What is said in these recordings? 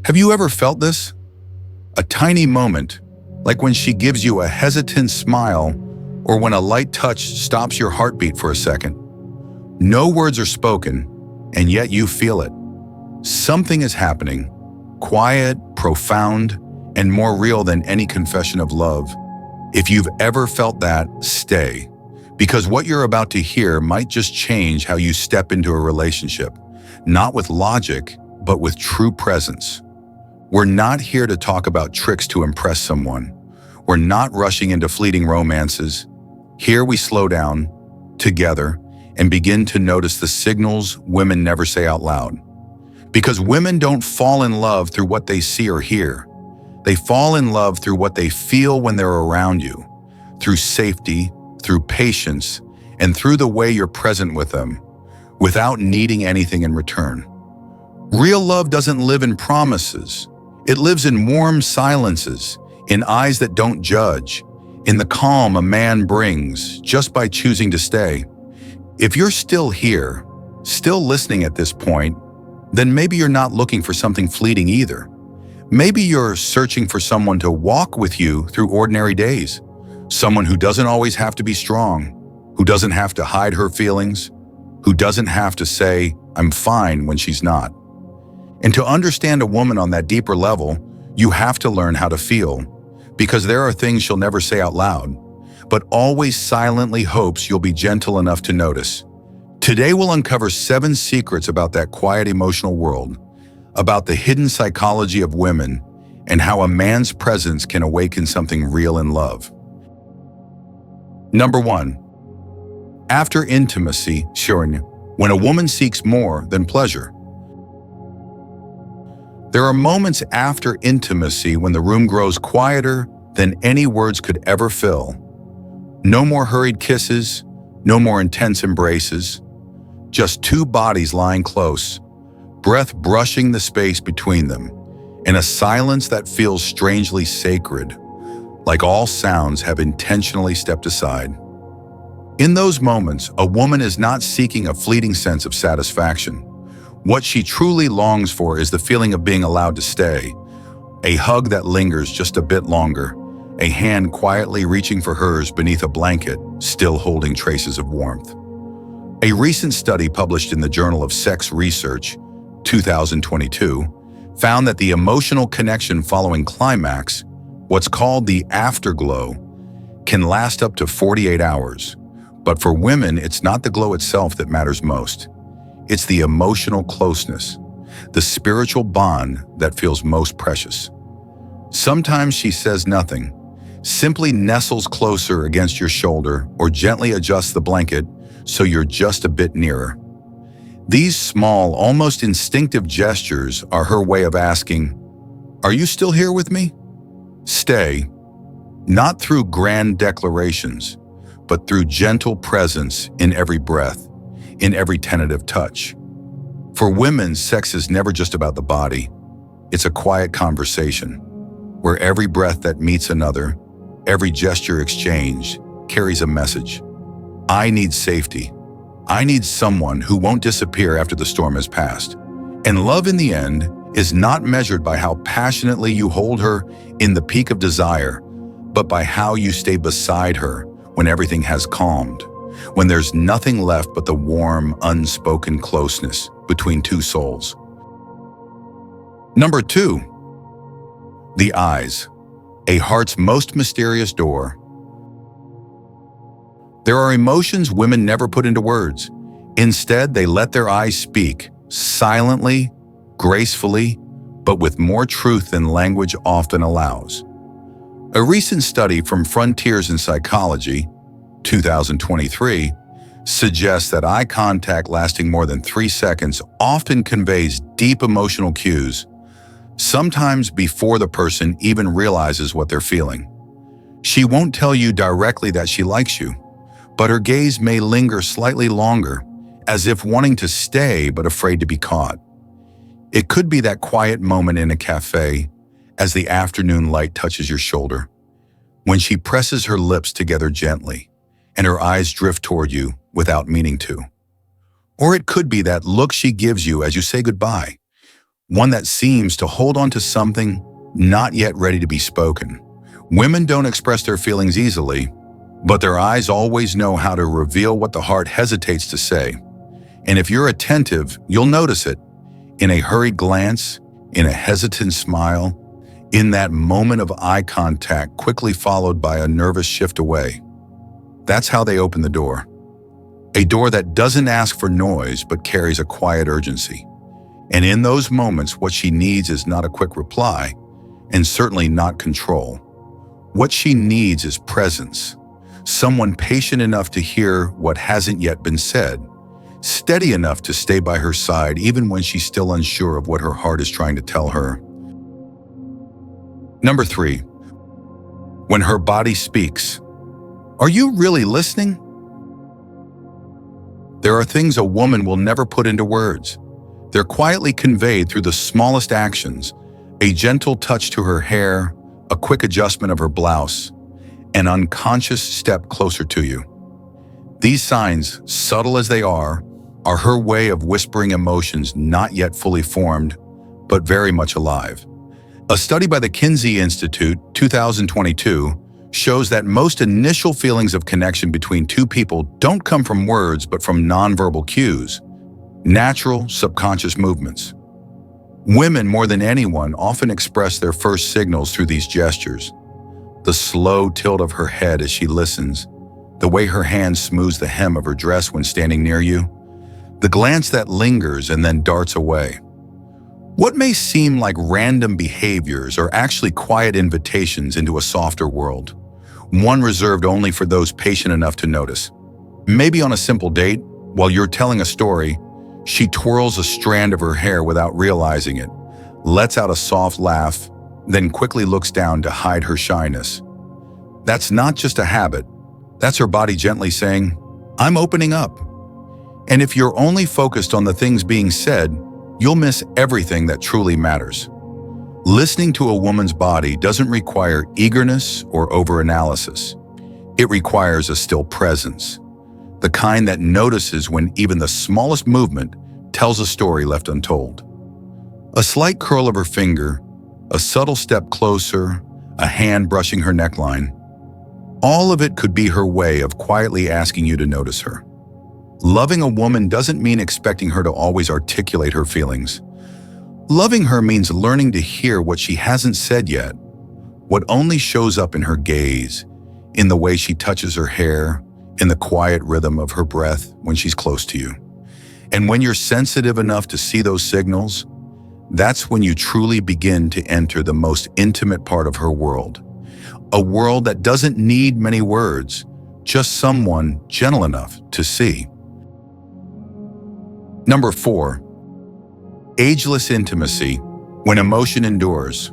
Have you ever felt this? A tiny moment, like when she gives you a hesitant smile or when a light touch stops your heartbeat for a second. No words are spoken, and yet you feel it. Something is happening, quiet, profound, and more real than any confession of love. If you've ever felt that, stay, because what you're about to hear might just change how you step into a relationship, not with logic, but with true presence. We're not here to talk about tricks to impress someone. We're not rushing into fleeting romances. Here we slow down, together, and begin to notice the signals women never say out loud. Because women don't fall in love through what they see or hear. They fall in love through what they feel when they're around you, through safety, through patience, and through the way you're present with them, without needing anything in return. Real love doesn't live in promises. It lives in warm silences, in eyes that don't judge, in the calm a man brings just by choosing to stay. If you're still here, still listening at this point, then maybe you're not looking for something fleeting either. Maybe you're searching for someone to walk with you through ordinary days, someone who doesn't always have to be strong, who doesn't have to hide her feelings, who doesn't have to say, "I'm fine," when she's not. And to understand a woman on that deeper level, you have to learn how to feel, because there are things she'll never say out loud, but always silently hopes you'll be gentle enough to notice. Today we'll uncover 7 secrets about that quiet emotional world, about the hidden psychology of women, and how a man's presence can awaken something real in love. Number 1. After intimacy, when a woman seeks more than pleasure. There are moments after intimacy when the room grows quieter than any words could ever fill. No more hurried kisses, no more intense embraces, just 2 bodies lying close, breath brushing the space between them, in a silence that feels strangely sacred, like all sounds have intentionally stepped aside. In those moments, a woman is not seeking a fleeting sense of satisfaction. What she truly longs for is the feeling of being allowed to stay, a hug that lingers just a bit longer, a hand quietly reaching for hers beneath a blanket, still holding traces of warmth. A recent study published in the Journal of Sex Research, 2022, found that the emotional connection following climax, what's called the afterglow, can last up to 48 hours. But for women, it's not the glow itself that matters most. It's the emotional closeness, the spiritual bond that feels most precious. Sometimes she says nothing, simply nestles closer against your shoulder or gently adjusts the blanket so you're just a bit nearer. These small, almost instinctive gestures are her way of asking, "Are you still here with me?" Stay, not through grand declarations, but through gentle presence in every breath, in every tentative touch. For women, sex is never just about the body. It's a quiet conversation, where every breath that meets another, every gesture exchanged, carries a message. I need safety. I need someone who won't disappear after the storm has passed. And love in the end is not measured by how passionately you hold her in the peak of desire, but by how you stay beside her when everything has calmed, when there's nothing left but the warm, unspoken closeness between 2 souls. Number 2, the eyes, a heart's most mysterious door. There are emotions women never put into words. Instead, they let their eyes speak, silently, gracefully, but with more truth than language often allows. A recent study from Frontiers in Psychology, 2023, suggests that eye contact lasting more than 3 seconds often conveys deep emotional cues, sometimes before the person even realizes what they're feeling. She won't tell you directly that she likes you, but her gaze may linger slightly longer, as if wanting to stay but afraid to be caught. It could be that quiet moment in a cafe, as the afternoon light touches your shoulder, when she presses her lips together gently, and her eyes drift toward you without meaning to. Or it could be that look she gives you as you say goodbye, one that seems to hold on to something not yet ready to be spoken. Women don't express their feelings easily, but their eyes always know how to reveal what the heart hesitates to say. And if you're attentive, you'll notice it in a hurried glance, in a hesitant smile, in that moment of eye contact quickly followed by a nervous shift away. That's how they open the door. A door that doesn't ask for noise but carries a quiet urgency. And in those moments, what she needs is not a quick reply, and certainly not control. What she needs is presence. Someone patient enough to hear what hasn't yet been said, steady enough to stay by her side even when she's still unsure of what her heart is trying to tell her. Number 3, when her body speaks. Are you really listening? There are things a woman will never put into words. They're quietly conveyed through the smallest actions, a gentle touch to her hair, a quick adjustment of her blouse, an unconscious step closer to you. These signs, subtle as they are her way of whispering emotions not yet fully formed, but very much alive. A study by the Kinsey Institute, 2022, shows that most initial feelings of connection between two people don't come from words but from nonverbal cues, natural, subconscious movements. Women, more than anyone, often express their first signals through these gestures. The slow tilt of her head as she listens, the way her hand smooths the hem of her dress when standing near you, the glance that lingers and then darts away. What may seem like random behaviors are actually quiet invitations into a softer world, one reserved only for those patient enough to notice. Maybe on a simple date, while you're telling a story, she twirls a strand of her hair without realizing it, lets out a soft laugh, then quickly looks down to hide her shyness. That's not just a habit. That's her body gently saying, "I'm opening up." And if you're only focused on the things being said, you'll miss everything that truly matters. Listening to a woman's body doesn't require eagerness or overanalysis. It requires a still presence, the kind that notices when even the smallest movement tells a story left untold. A slight curl of her finger, a subtle step closer, a hand brushing her neckline. All of it could be her way of quietly asking you to notice her. Loving a woman doesn't mean expecting her to always articulate her feelings. Loving her means learning to hear what she hasn't said yet, what only shows up in her gaze, in the way she touches her hair, in the quiet rhythm of her breath when she's close to you. And when you're sensitive enough to see those signals, that's when you truly begin to enter the most intimate part of her world. A world that doesn't need many words, just someone gentle enough to see. Number 4, ageless intimacy, when emotion endures.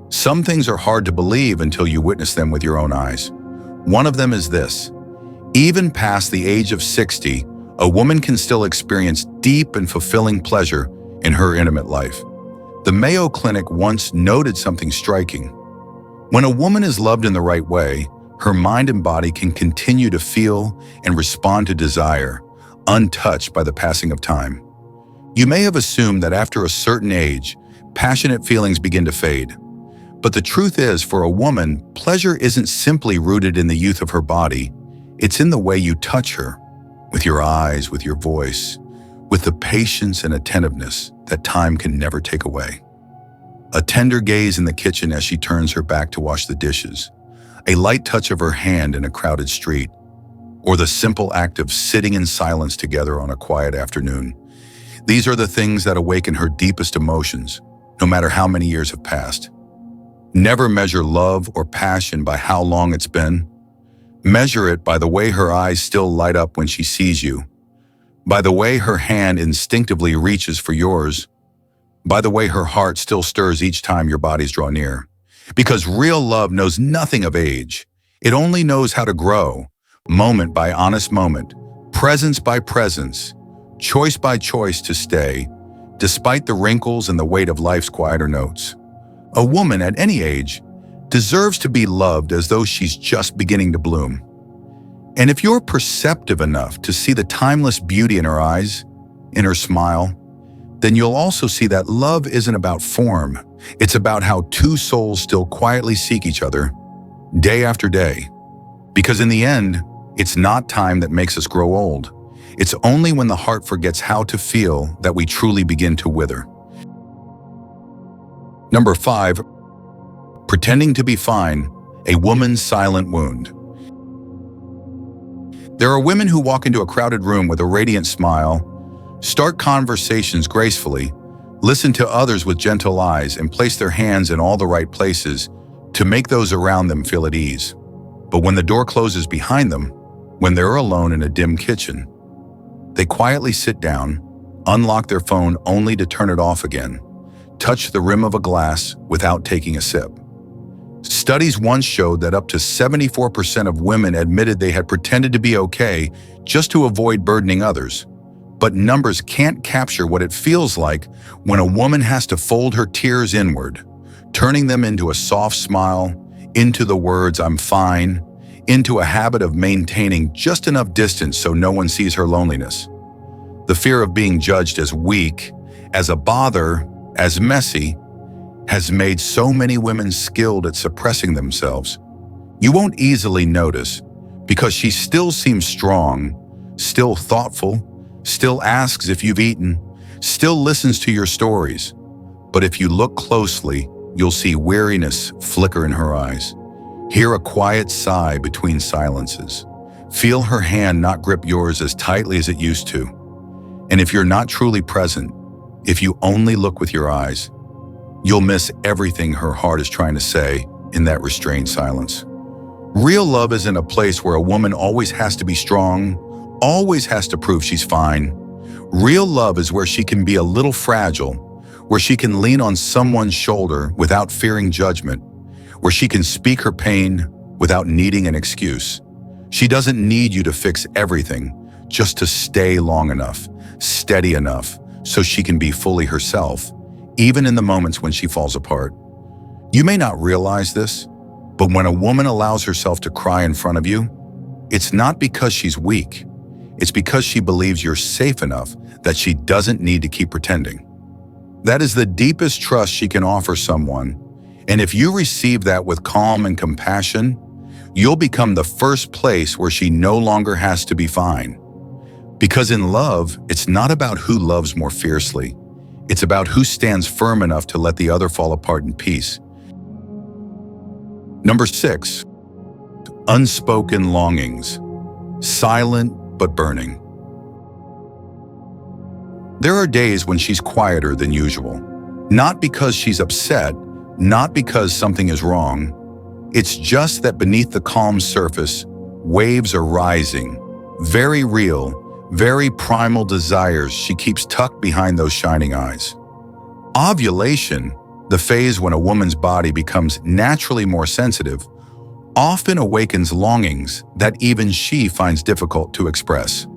Some things are hard to believe until you witness them with your own eyes. One of them is this: even past the age of 60, a woman can still experience deep and fulfilling pleasure in her intimate life. The Mayo Clinic once noted something striking. When a woman is loved in the right way, her mind and body can continue to feel and respond to desire, untouched by the passing of time. You may have assumed that after a certain age, passionate feelings begin to fade. But the truth is, for a woman, pleasure isn't simply rooted in the youth of her body. It's in the way you touch her, with your eyes, with your voice, with the patience and attentiveness that time can never take away. A tender gaze in the kitchen as she turns her back to wash the dishes, a light touch of her hand in a crowded street, or the simple act of sitting in silence together on a quiet afternoon. These are the things that awaken her deepest emotions, no matter how many years have passed. Never measure love or passion by how long it's been. Measure it by the way her eyes still light up when she sees you, by the way her hand instinctively reaches for yours, by the way her heart still stirs each time your bodies draw near. Because real love knows nothing of age. It only knows how to grow, moment by honest moment, presence by presence, choice by choice to stay, despite the wrinkles and the weight of life's quieter notes. A woman at any age deserves to be loved as though she's just beginning to bloom. And if you're perceptive enough to see the timeless beauty in her eyes, in her smile, then you'll also see that love isn't about form. It's about how two souls still quietly seek each other day after day. Because in the end, it's not time that makes us grow old. It's only when the heart forgets how to feel that we truly begin to wither. Number 5, pretending to be fine, a woman's silent wound. There are women who walk into a crowded room with a radiant smile, start conversations gracefully, listen to others with gentle eyes, and place their hands in all the right places to make those around them feel at ease. But when the door closes behind them, when they're alone in a dim kitchen, they quietly sit down, unlock their phone only to turn it off again, touch the rim of a glass without taking a sip. Studies once showed that up to 74% of women admitted they had pretended to be okay just to avoid burdening others. But numbers can't capture what it feels like when a woman has to fold her tears inward, turning them into a soft smile, into the words "I'm fine," into a habit of maintaining just enough distance so no one sees her loneliness. The fear of being judged as weak, as a bother, as messy, has made so many women skilled at suppressing themselves. You won't easily notice because she still seems strong, still thoughtful, still asks if you've eaten, still listens to your stories. But if you look closely, you'll see weariness flicker in her eyes. Hear a quiet sigh between silences. Feel her hand not grip yours as tightly as it used to. And if you're not truly present, if you only look with your eyes, you'll miss everything her heart is trying to say in that restrained silence. Real love isn't a place where a woman always has to be strong, always has to prove she's fine. Real love is where she can be a little fragile, where she can lean on someone's shoulder without fearing judgment, where she can speak her pain without needing an excuse. She doesn't need you to fix everything, just to stay long enough, steady enough, so she can be fully herself, even in the moments when she falls apart. You may not realize this, but when a woman allows herself to cry in front of you, it's not because she's weak. It's because she believes you're safe enough that she doesn't need to keep pretending. That is the deepest trust she can offer someone, and if you receive that with calm and compassion, you'll become the first place where she no longer has to be fine. Because in love, it's not about who loves more fiercely. It's about who stands firm enough to let the other fall apart in peace. Number 6, unspoken longings, silent but burning. There are days when she's quieter than usual, not because she's upset, not because something is wrong. It's just that beneath the calm surface, waves are rising, very real, very primal desires she keeps tucked behind those shining eyes. Ovulation, the phase when a woman's body becomes naturally more sensitive, often awakens longings that even she finds difficult to express.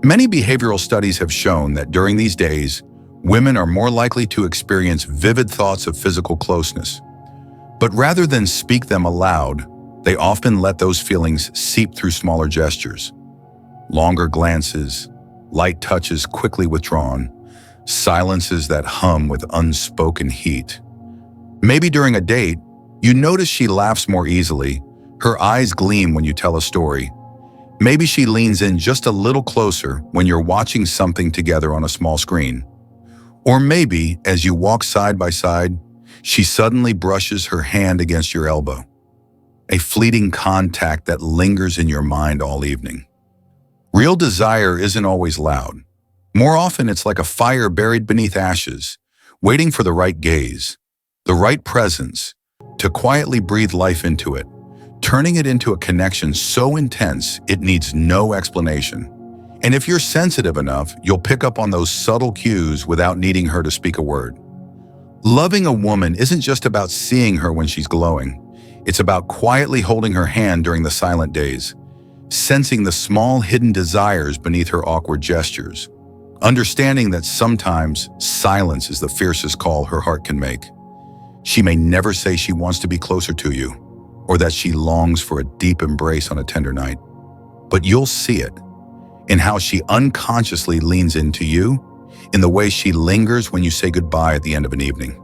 Many behavioral studies have shown that during these days, women are more likely to experience vivid thoughts of physical closeness. But rather than speak them aloud, they often let those feelings seep through smaller gestures. Longer glances, light touches quickly withdrawn, silences that hum with unspoken heat. Maybe during a date, you notice she laughs more easily, her eyes gleam when you tell a story. Maybe she leans in just a little closer when you're watching something together on a small screen. Or maybe, as you walk side by side, she suddenly brushes her hand against your elbow. A fleeting contact that lingers in your mind all evening. Real desire isn't always loud. More often, it's like a fire buried beneath ashes, waiting for the right gaze, the right presence, to quietly breathe life into it, turning it into a connection so intense it needs no explanation. And if you're sensitive enough, you'll pick up on those subtle cues without needing her to speak a word. Loving a woman isn't just about seeing her when she's glowing. It's about quietly holding her hand during the silent days, sensing the small hidden desires beneath her awkward gestures, understanding that sometimes silence is the fiercest call her heart can make. She may never say she wants to be closer to you, or that she longs for a deep embrace on a tender night, but you'll see it in how she unconsciously leans into you, in the way she lingers when you say goodbye at the end of an evening.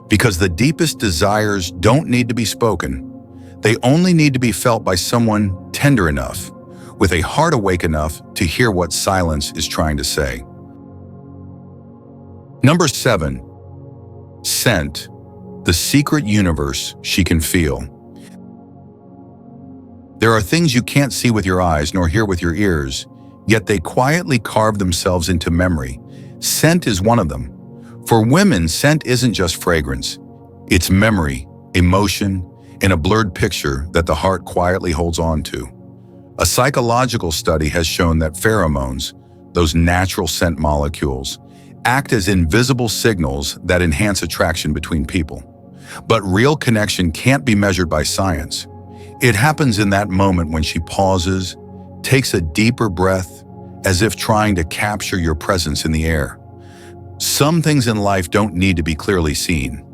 Because the deepest desires don't need to be spoken. They only need to be felt by someone tender enough, with a heart awake enough to hear what silence is trying to say. Number 7. Scent, the secret universe she can feel. There are things you can't see with your eyes nor hear with your ears, yet they quietly carve themselves into memory. Scent is one of them. For women, scent isn't just fragrance. It's memory, emotion, and a blurred picture that the heart quietly holds on to. A psychological study has shown that pheromones, those natural scent molecules, act as invisible signals that enhance attraction between people. But real connection can't be measured by science. It happens in that moment when she pauses, takes a deeper breath, as if trying to capture your presence in the air. Some things in life don't need to be clearly seen.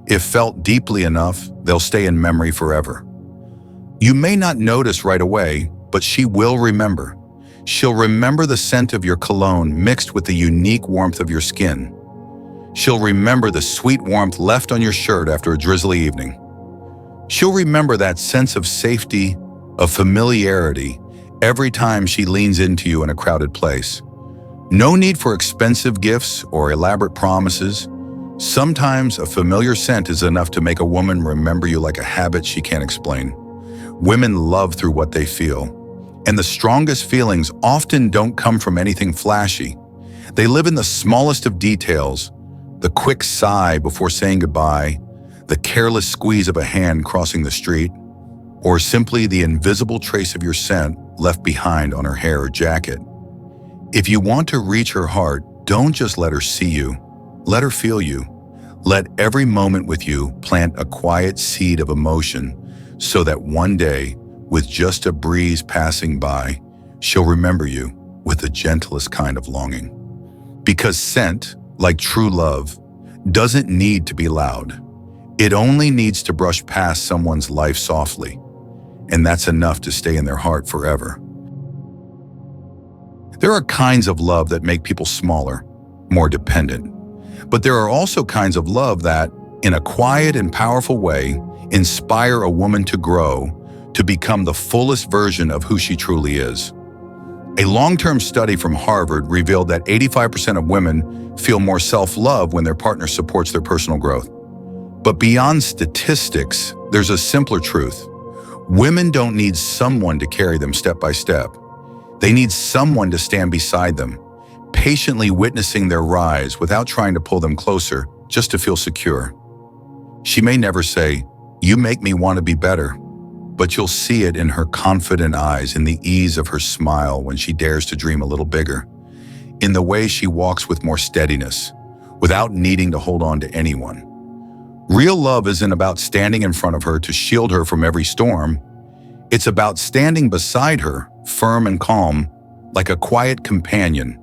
If felt deeply enough, they'll stay in memory forever. You may not notice right away, but she will remember. She'll remember the scent of your cologne mixed with the unique warmth of your skin. She'll remember the sweet warmth left on your shirt after a drizzly evening. She'll remember that sense of safety, of familiarity, every time she leans into you in a crowded place. No need for expensive gifts or elaborate promises. Sometimes a familiar scent is enough to make a woman remember you like a habit she can't explain. Women love through what they feel. And the strongest feelings often don't come from anything flashy. They live in the smallest of details, the quick sigh before saying goodbye, the careless squeeze of a hand crossing the street, or simply the invisible trace of your scent left behind on her hair or jacket. If you want to reach her heart, don't just let her see you, let her feel you. Let every moment with you plant a quiet seed of emotion so that one day, with just a breeze passing by, she'll remember you with the gentlest kind of longing. Because scent, like true love, doesn't need to be loud. It only needs to brush past someone's life softly, and that's enough to stay in their heart forever. There are kinds of love that make people smaller, more dependent. But there are also kinds of love that, in a quiet and powerful way, inspire a woman to grow, to become the fullest version of who she truly is. A long-term study from Harvard revealed that 85% of women feel more self-love when their partner supports their personal growth. But beyond statistics, there's a simpler truth. Women don't need someone to carry them step by step. They need someone to stand beside them, patiently witnessing their rise without trying to pull them closer just to feel secure. She may never say, "You make me want to be better," but you'll see it in her confident eyes, in the ease of her smile when she dares to dream a little bigger, in the way she walks with more steadiness, without needing to hold on to anyone. Real love isn't about standing in front of her to shield her from every storm. It's about standing beside her, firm and calm, like a quiet companion,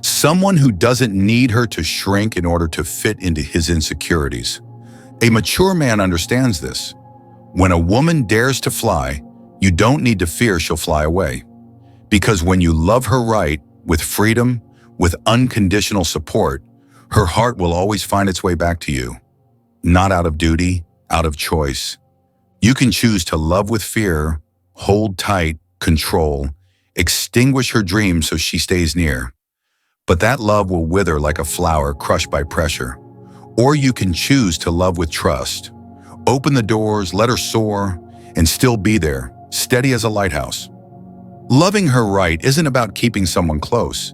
someone who doesn't need her to shrink in order to fit into his insecurities. A mature man understands this. When a woman dares to fly, you don't need to fear she'll fly away. Because when you love her right, with freedom, with unconditional support, her heart will always find its way back to you. Not out of duty, out of choice. You can choose to love with fear, hold tight, control, extinguish her dreams so she stays near. But that love will wither like a flower crushed by pressure. Or you can choose to love with trust. Open the doors, let her soar, and still be there, steady as a lighthouse. Loving her right isn't about keeping someone close.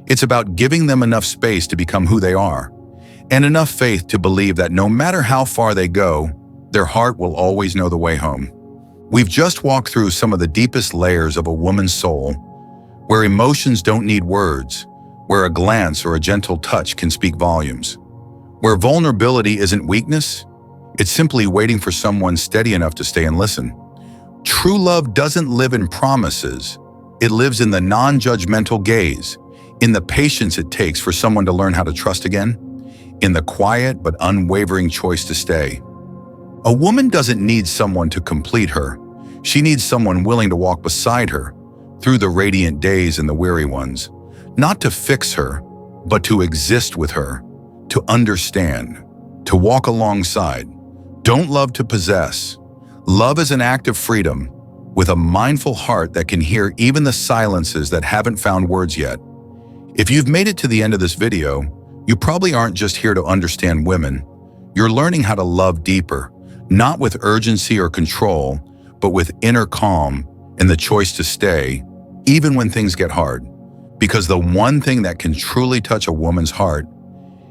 It's about giving them enough space to become who they are, and enough faith to believe that no matter how far they go, their heart will always know the way home. We've just walked through some of the deepest layers of a woman's soul, where emotions don't need words, where a glance or a gentle touch can speak volumes, where vulnerability isn't weakness. It's simply waiting for someone steady enough to stay and listen. True love doesn't live in promises. It lives in the non-judgmental gaze, in the patience it takes for someone to learn how to trust again, in the quiet but unwavering choice to stay. A woman doesn't need someone to complete her. She needs someone willing to walk beside her through the radiant days and the weary ones, not to fix her, but to exist with her, to understand, to walk alongside. Don't love to possess. Love is an act of freedom, with a mindful heart that can hear even the silences that haven't found words yet. If you've made it to the end of this video, you probably aren't just here to understand women. You're learning how to love deeper, not with urgency or control, but with inner calm and the choice to stay, even when things get hard. Because the one thing that can truly touch a woman's heart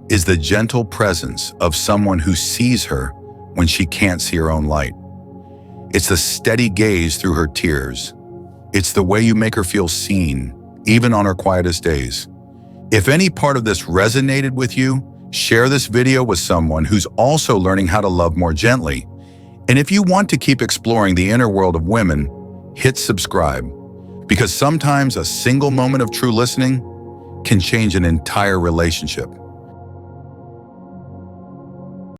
is the gentle presence of someone who sees her when she can't see her own light. It's the steady gaze through her tears. It's the way you make her feel seen, even on her quietest days. If any part of this resonated with you, share this video with someone who's also learning how to love more gently. And if you want to keep exploring the inner world of women, hit subscribe. Because sometimes a single moment of true listening can change an entire relationship.